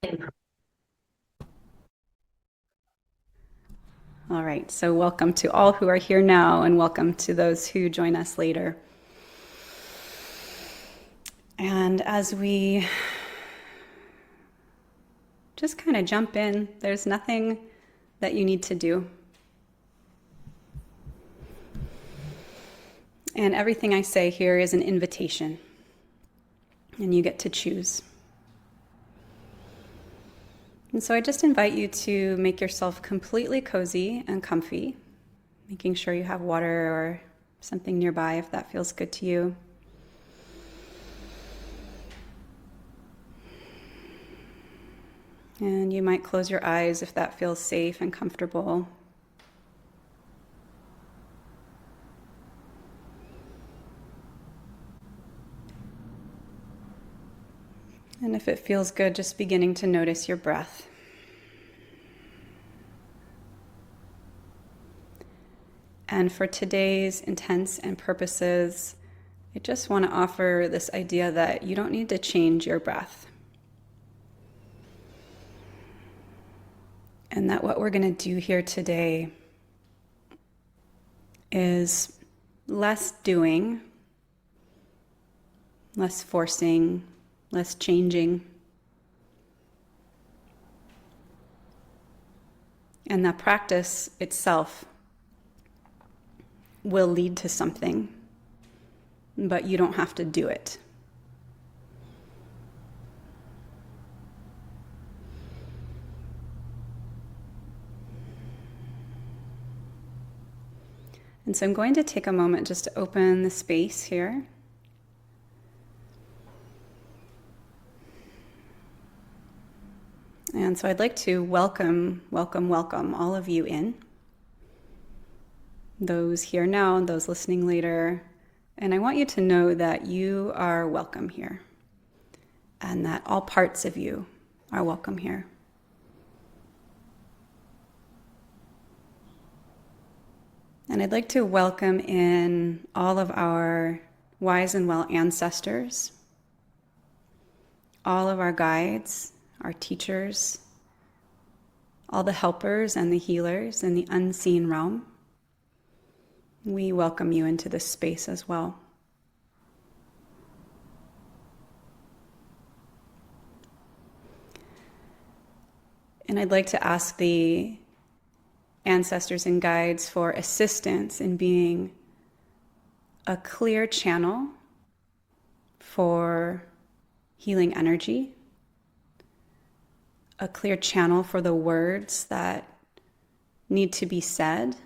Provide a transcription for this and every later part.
All right, so welcome to all who are here now, and welcome to those who join us later. And as we just kind of jump in, there's nothing that you need to do. And everything I say here is an invitation, and you get to choose. And so I just invite you to make yourself completely cozy and comfy, making sure you have water or something nearby if that feels good to you. And you might close your eyes if that feels safe and comfortable. And if it feels good, just beginning to notice your breath. And for today's intents and purposes, I just want to offer this idea that you don't need to change your breath. And that what we're going to do here today is less doing, less forcing, less changing. And that practice itself will lead to something, but you don't have to do it. And so I'm going to take a moment just to open the space here. And so I'd like to welcome all of you in. Those here now and those listening later. And I want you to know that you are welcome here and that all parts of you are welcome here. And I'd like to welcome in all of our wise and well ancestors, all of our guides, our teachers, all the helpers and the healers in the unseen realm. We welcome you into this space as well. And I'd like to ask the ancestors and guides for assistance in being a clear channel for healing energy, a clear channel for the words that need to be said.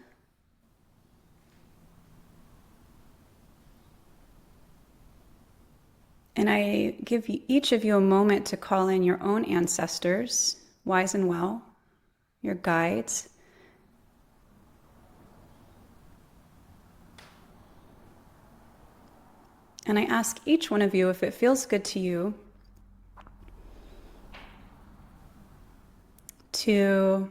And I give each of you a moment to call in your own ancestors, wise and well, your guides. And I ask each one of you, if it feels good to you, to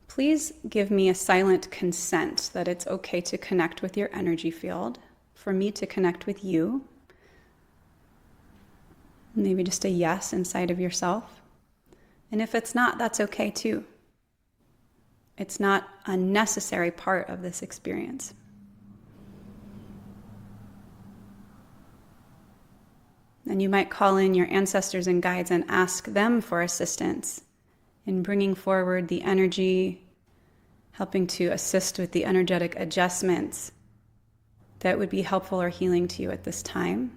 please give me a silent consent that it's okay to connect with your energy field, for me to connect with you. Maybe just a yes inside of yourself. And if it's not, that's okay too. It's not a necessary part of this experience. And you might call in your ancestors and guides and ask them for assistance in bringing forward the energy, helping to assist with the energetic adjustments that would be helpful or healing to you at this time.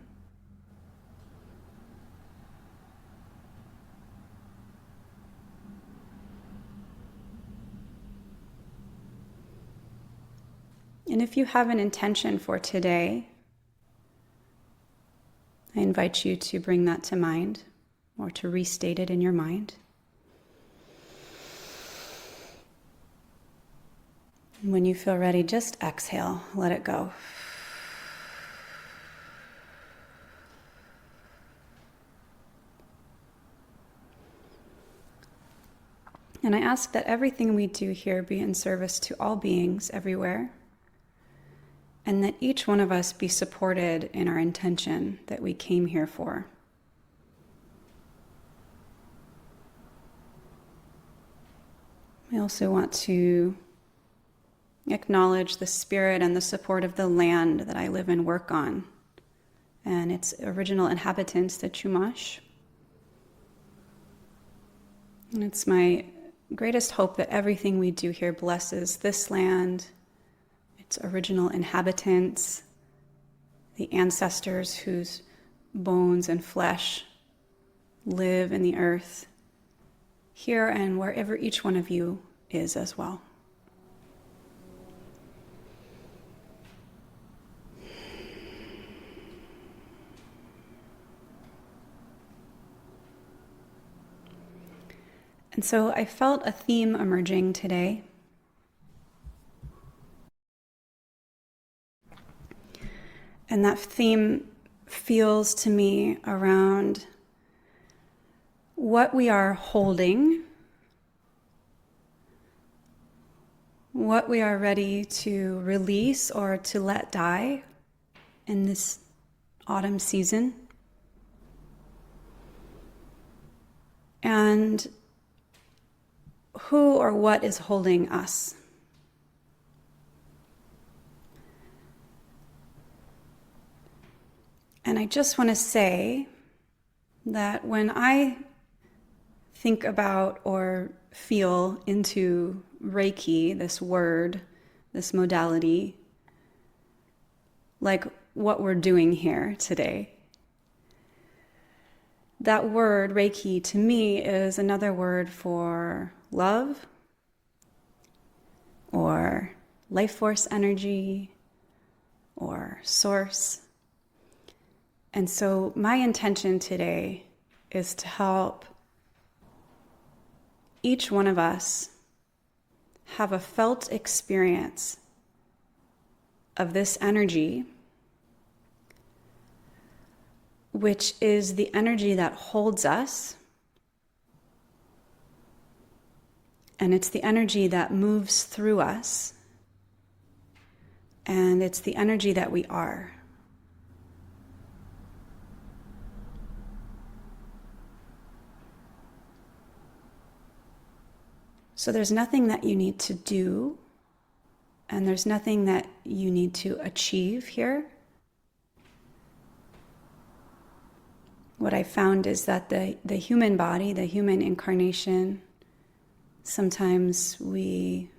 And if you have an intention for today, I invite you to bring that to mind or to restate it in your mind. And when you feel ready, just exhale, let it go. And I ask that everything we do here be in service to all beings everywhere, and that each one of us be supported in our intention that we came here for. I also want to acknowledge the spirit and the support of the land that I live and work on, and its original inhabitants, the Chumash. And it's my greatest hope that everything we do here blesses this land, its original inhabitants, the ancestors whose bones and flesh live in the earth, here and wherever each one of you is as well. And so I felt a theme emerging today. And that theme feels to me around what we are holding, what we are ready to release or to let die in this autumn season, and who or what is holding us. And I just want to say that when I think about or feel into Reiki, this word, this modality, like what we're doing here today, that word, Reiki, to me is another word for love or life force energy or source. And so my intention today is to help each one of us have a felt experience of this energy, which is the energy that holds us, and it's the energy that moves through us, and it's the energy that we are. So there's nothing that you need to do, and there's nothing that you need to achieve here. What I found is that the human body, the human incarnation, sometimes we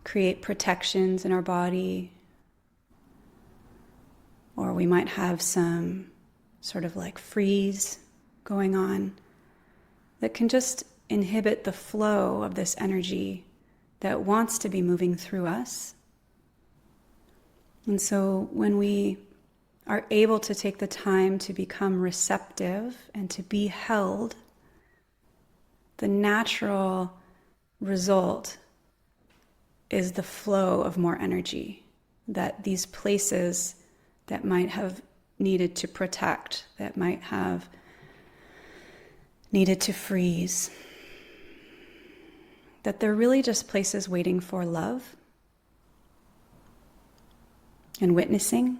create protections in our body, or we might have some sort of like freeze going on that can just inhibit the flow of this energy that wants to be moving through us. And so when we are able to take the time to become receptive and to be held, the natural result is the flow of more energy, that these places that might have needed to protect, that might have needed to freeze, that they're really just places waiting for love and witnessing,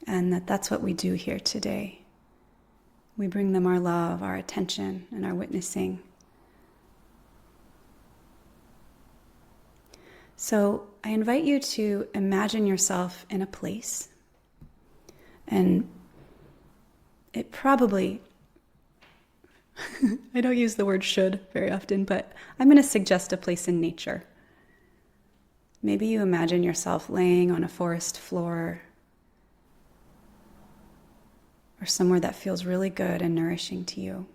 and that's what we do here today. We bring them our love, our attention, and our witnessing. So I invite you to imagine yourself in a place, and it probably, I don't use the word should very often, but I'm going to suggest a place in nature. Maybe you imagine yourself laying on a forest floor or somewhere that feels really good and nourishing to you.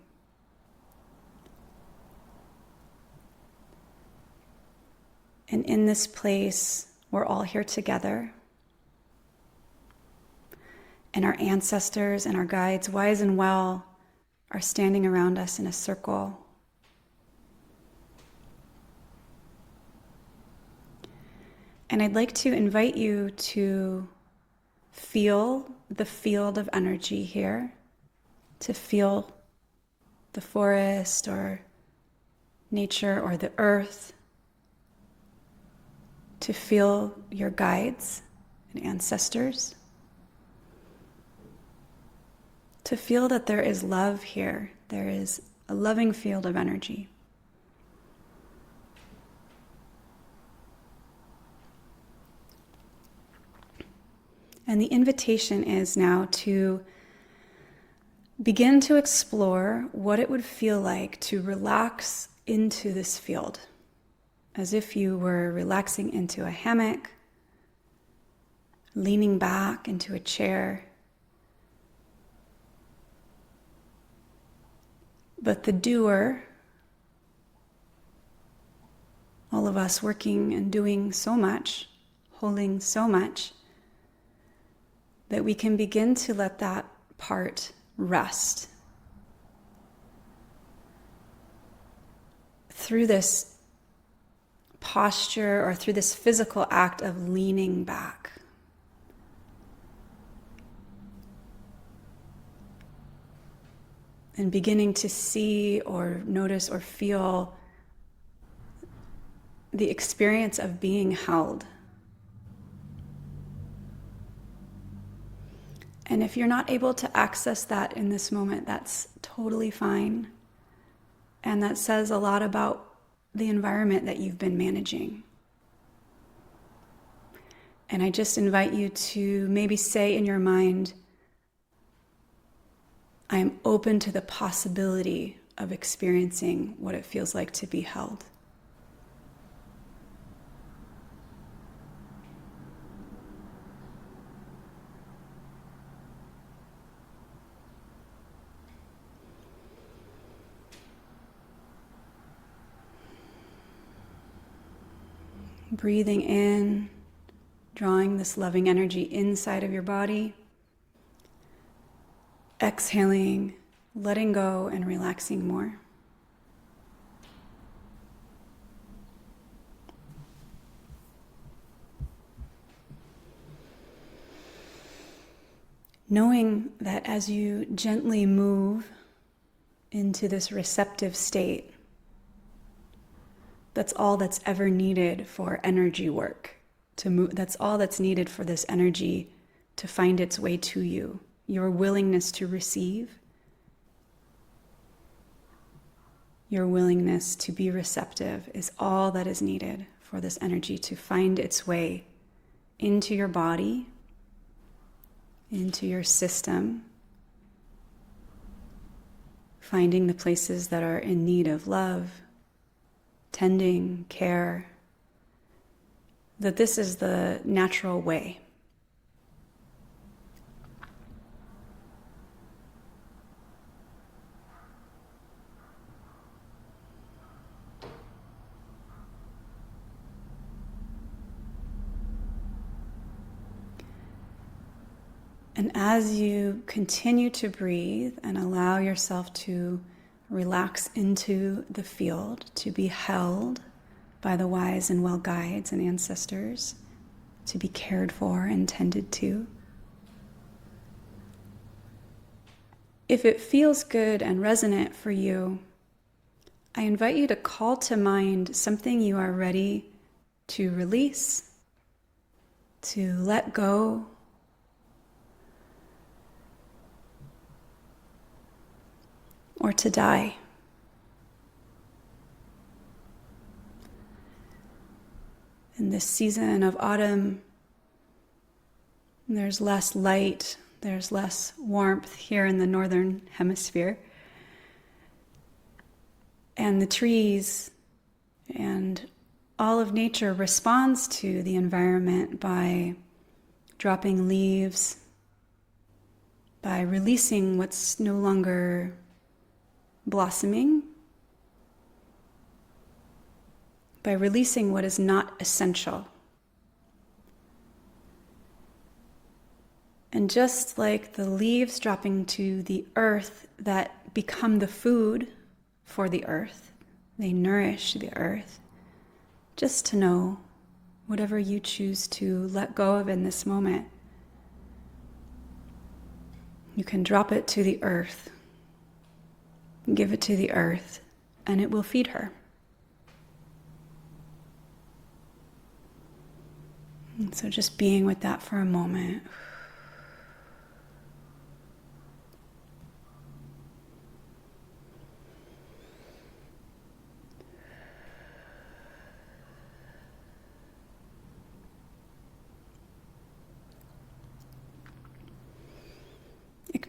And in this place, we're all here together. And our ancestors and our guides, wise and well, are standing around us in a circle. And I'd like to invite you to feel the field of energy here, to feel the forest or nature or the earth, to feel your guides and ancestors, to feel that there is love here. There is a loving field of energy. And the invitation is now to begin to explore what it would feel like to relax into this field, as if you were relaxing into a hammock, leaning back into a chair. But the doer, all of us working and doing so much, holding so much, that we can begin to let that part rest. Through this posture or through this physical act of leaning back. And beginning to see or notice or feel the experience of being held. And if you're not able to access that in this moment, that's totally fine. And that says a lot about the environment that you've been managing. And I just invite you to maybe say in your mind, I am open to the possibility of experiencing what it feels like to be held. Breathing in, drawing this loving energy inside of your body. Exhaling, letting go and relaxing more. Knowing that as you gently move into this receptive state, that's all that's ever needed for energy work to move. That's all that's needed for this energy to find its way to you. Your willingness to receive, your willingness to be receptive is all that is needed for this energy to find its way into your body, into your system, finding the places that are in need of love, tending, care, that this is the natural way. And as you continue to breathe and allow yourself to relax into the field, to be held by the wise and well guides and ancestors, to be cared for and tended to, if it feels good and resonant for you, I invite you to call to mind something you are ready to release, to let go, or to die. In this season of autumn, there's less light, there's less warmth here in the northern hemisphere. And the trees and all of nature responds to the environment by dropping leaves, by releasing what's no longer blossoming, by releasing what is not essential. And just like the leaves dropping to the earth that become the food for the earth, they nourish the earth, just to know whatever you choose to let go of in this moment, you can drop it to the earth, give it to the earth, and it will feed her. And so just being with that for a moment.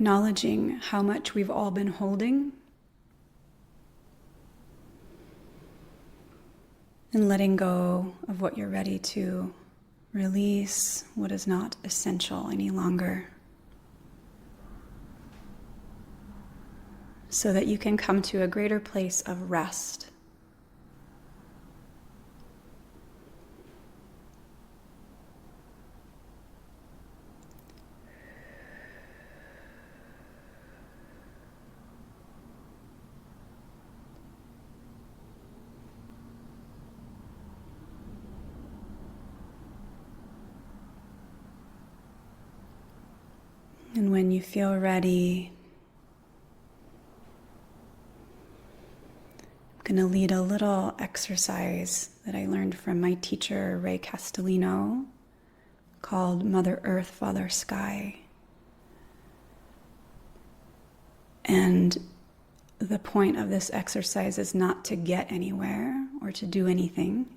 acknowledging how much we've all been holding and letting go of what you're ready to release, what is not essential any longer, so that you can come to a greater place of rest. And when you feel ready, I'm going to lead a little exercise that I learned from my teacher, Ray Castellino, called Mother Earth, Father Sky. And the point of this exercise is not to get anywhere or to do anything,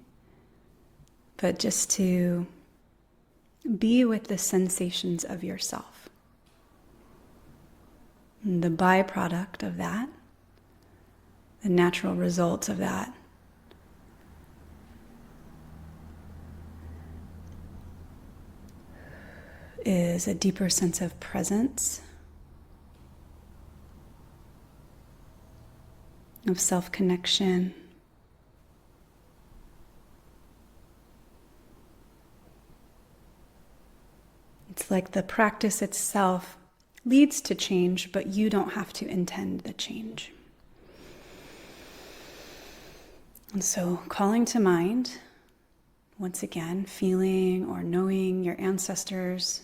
but just to be with the sensations of yourself. And the byproduct of that, the natural results of that, is a deeper sense of presence, of self-connection, it's like the practice itself leads to change, but you don't have to intend the change. And so calling to mind, once again, feeling or knowing your ancestors,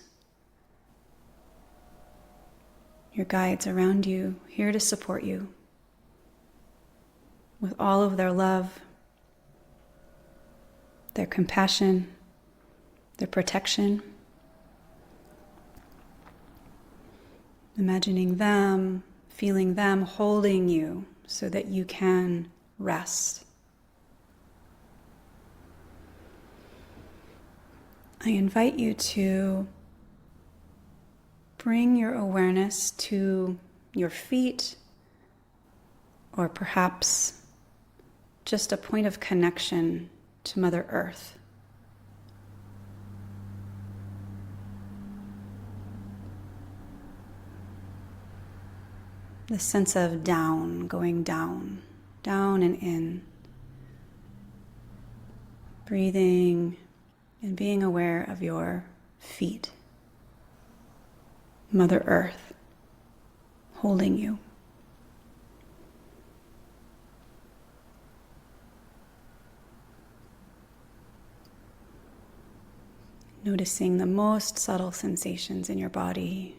your guides around you, here to support you with all of their love, their compassion, their protection. Imagining them, feeling them holding you so that you can rest. I invite you to bring your awareness to your feet, or perhaps just a point of connection to Mother Earth. The sense of down, going down, down and in. Breathing and being aware of your feet. Mother Earth holding you. Noticing the most subtle sensations in your body.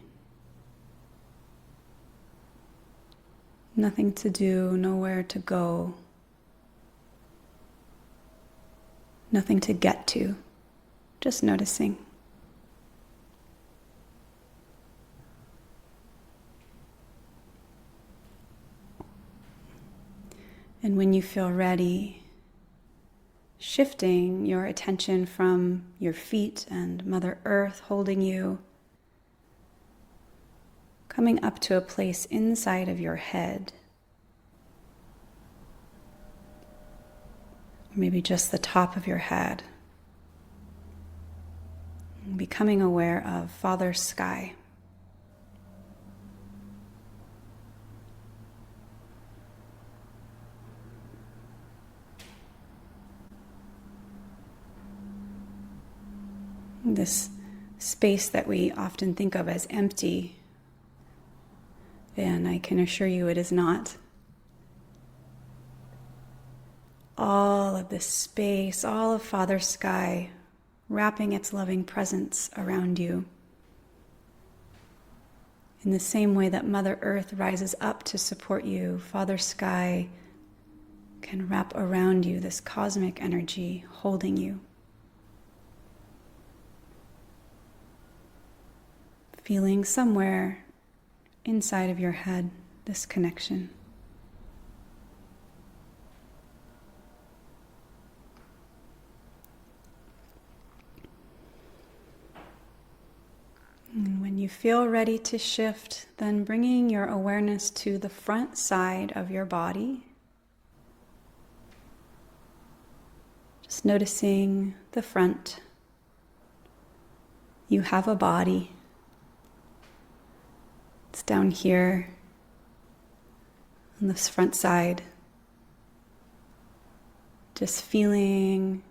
Nothing to do, nowhere to go. Nothing to get to, just noticing. And when you feel ready, shifting your attention from your feet and Mother Earth holding you, coming up to a place inside of your head, or maybe just the top of your head, and becoming aware of Father Sky. This space that we often think of as empty, and I can assure you it is not. All of this space, all of Father Sky, wrapping its loving presence around you. In the same way that Mother Earth rises up to support you, Father Sky can wrap around you this cosmic energy holding you. Feeling somewhere inside of your head this connection. And when you feel ready to shift, then bringing your awareness to the front side of your body. Just noticing the front. You have a body. It's down here on this front side. Just feeling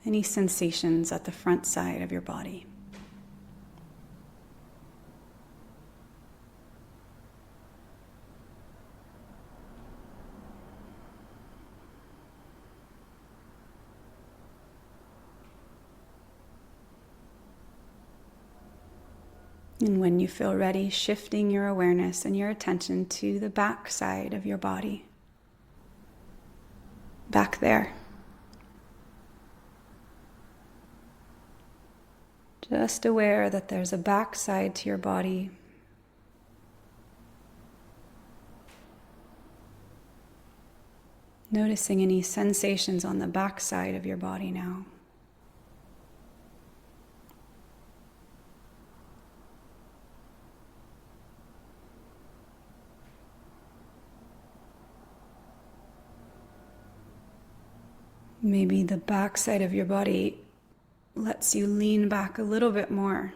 any sensations at the front side of your body. And when you feel ready, shifting your awareness and your attention to the back side of your body. Back there. Just aware that there's a back side to your body. Noticing any sensations on the back side of your body now. Maybe the back side of your body lets you lean back a little bit more.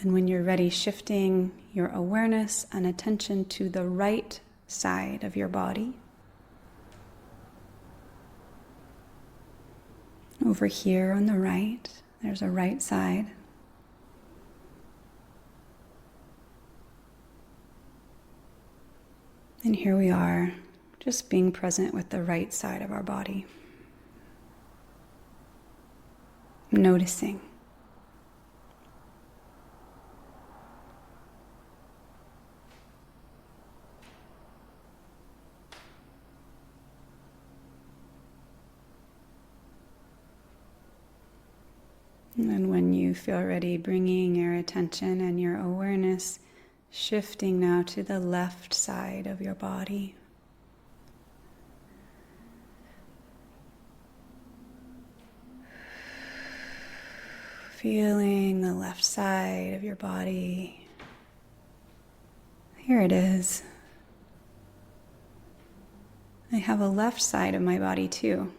And when you're ready, shifting your awareness and attention to the right side of your body. Over here on the right, there's a right side. And here we are, just being present with the right side of our body. Noticing. And when you feel ready, bringing your attention and your awareness, shifting now to the left side of your body. Feeling the left side of your body. Here it is. I have a left side of my body too.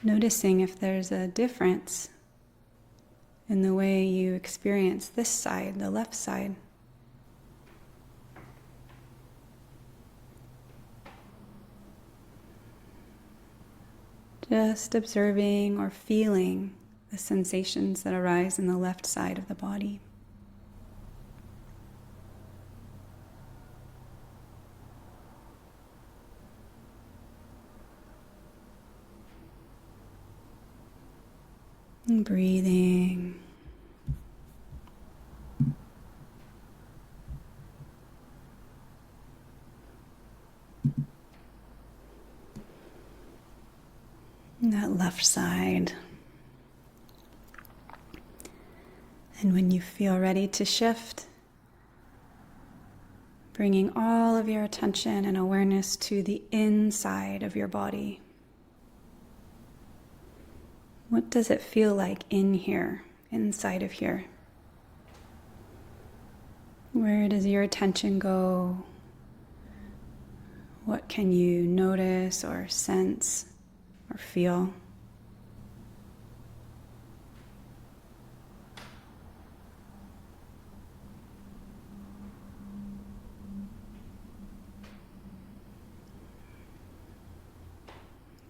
Noticing if there's a difference in the way you experience this side, the left side. Just observing or feeling the sensations that arise in the left side of the body. And breathing. And that left side. And when you feel ready to shift, bringing all of your attention and awareness to the inside of your body. What does it feel like in here, inside of here? Where does your attention go? What can you notice or sense or feel?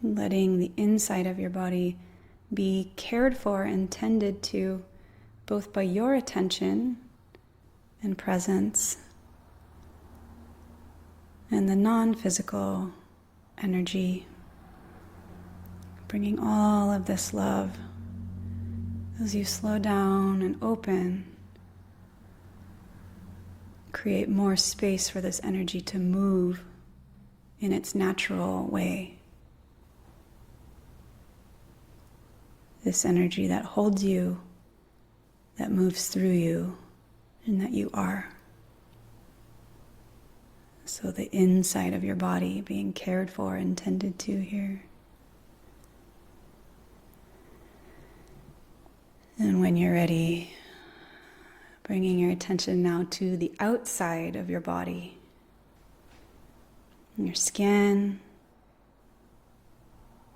Letting the inside of your body be cared for and tended to both by your attention and presence and the non-physical energy, bringing all of this love as you slow down and open, create more space for this energy to move in its natural way. this energy that holds you, that moves through you, and that you are. So the inside of your body being cared for and tended to here. And when you're ready, bringing your attention now to the outside of your body, your skin,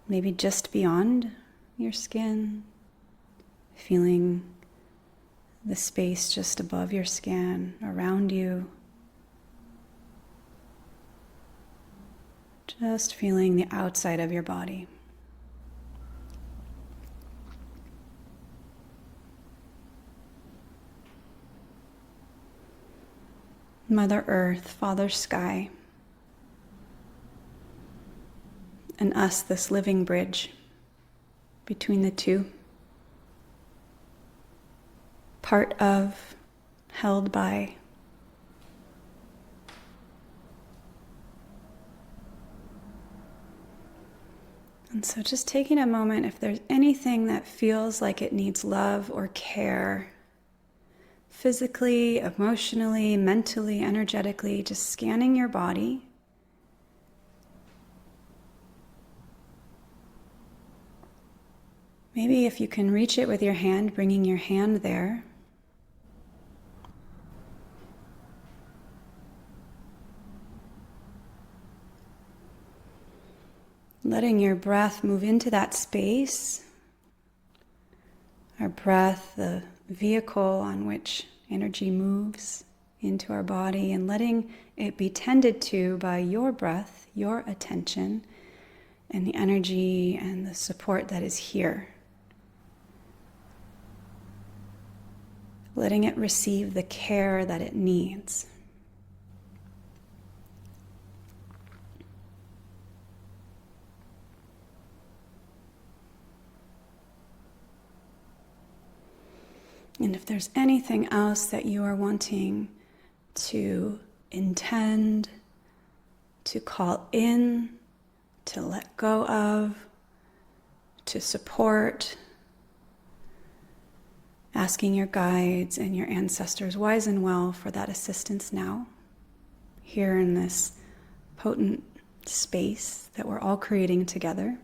maybe just beyond your skin, feeling the space just above your skin, around you. Just feeling the outside of your body. Mother Earth, Father Sky, and us, this living bridge between the two. Part of, held by. And so just taking a moment, if there's anything that feels like it needs love or care, physically, emotionally, mentally, energetically, just scanning your body. Maybe if you can reach it with your hand, bringing your hand there. Letting your breath move into that space. Our breath, the vehicle on which energy moves into our body, and letting it be tended to by your breath, your attention, and the energy and the support that is here. Letting it receive the care that it needs. And if there's anything else that you are wanting to intend, to call in, to let go of, to support, asking your guides and your ancestors wise and well for that assistance now, here in this potent space that we're all creating together.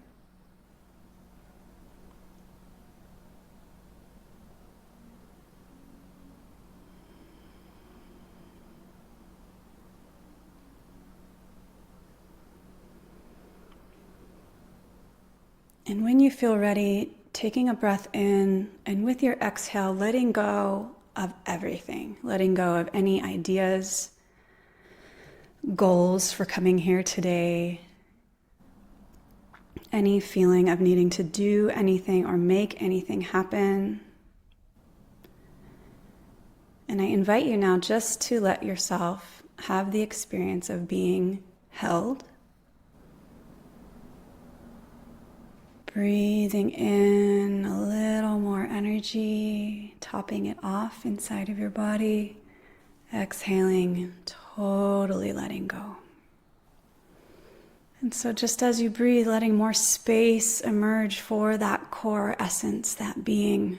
And when you feel ready, taking a breath in, and with your exhale, letting go of everything, letting go of any ideas, goals for coming here today, any feeling of needing to do anything or make anything happen. And I invite you now just to let yourself have the experience of being held. Breathing in a little more energy, topping it off inside of your body. Exhaling, totally letting go. And so just as you breathe, letting more space emerge for that core essence, that being.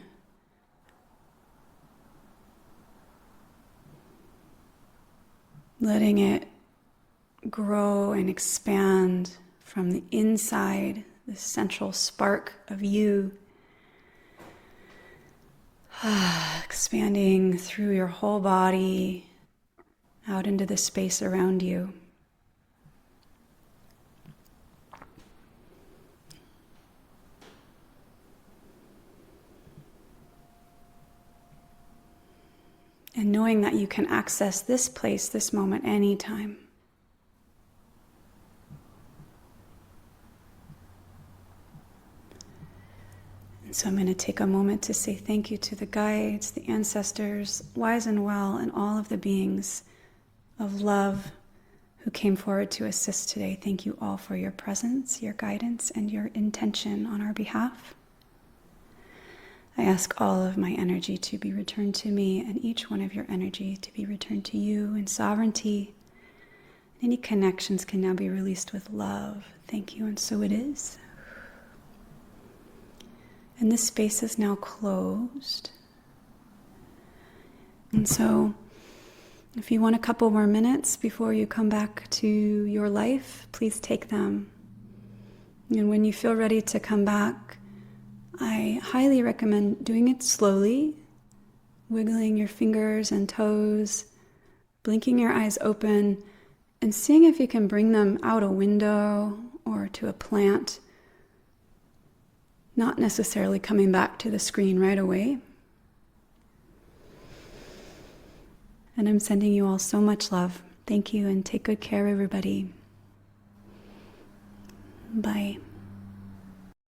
Letting it grow and expand from the inside, the central spark of you, expanding through your whole body, out into the space around you. And knowing that you can access this place, this moment, anytime. And so I'm going to take a moment to say thank you to the guides, the ancestors, wise and well, and all of the beings of love who came forward to assist today. Thank you all for your presence, your guidance, and your intention on our behalf. I ask all of my energy to be returned to me, and each one of your energy to be returned to you in sovereignty. Any connections can now be released with love. Thank you, and so it is. And this space is now closed. And so, if you want a couple more minutes before you come back to your life, please take them. And when you feel ready to come back, I highly recommend doing it slowly, wiggling your fingers and toes, blinking your eyes open, and seeing if you can bring them out a window or to a plant, not necessarily coming back to the screen right away. And I'm sending you all so much love. Thank you, and take good care, everybody. Bye.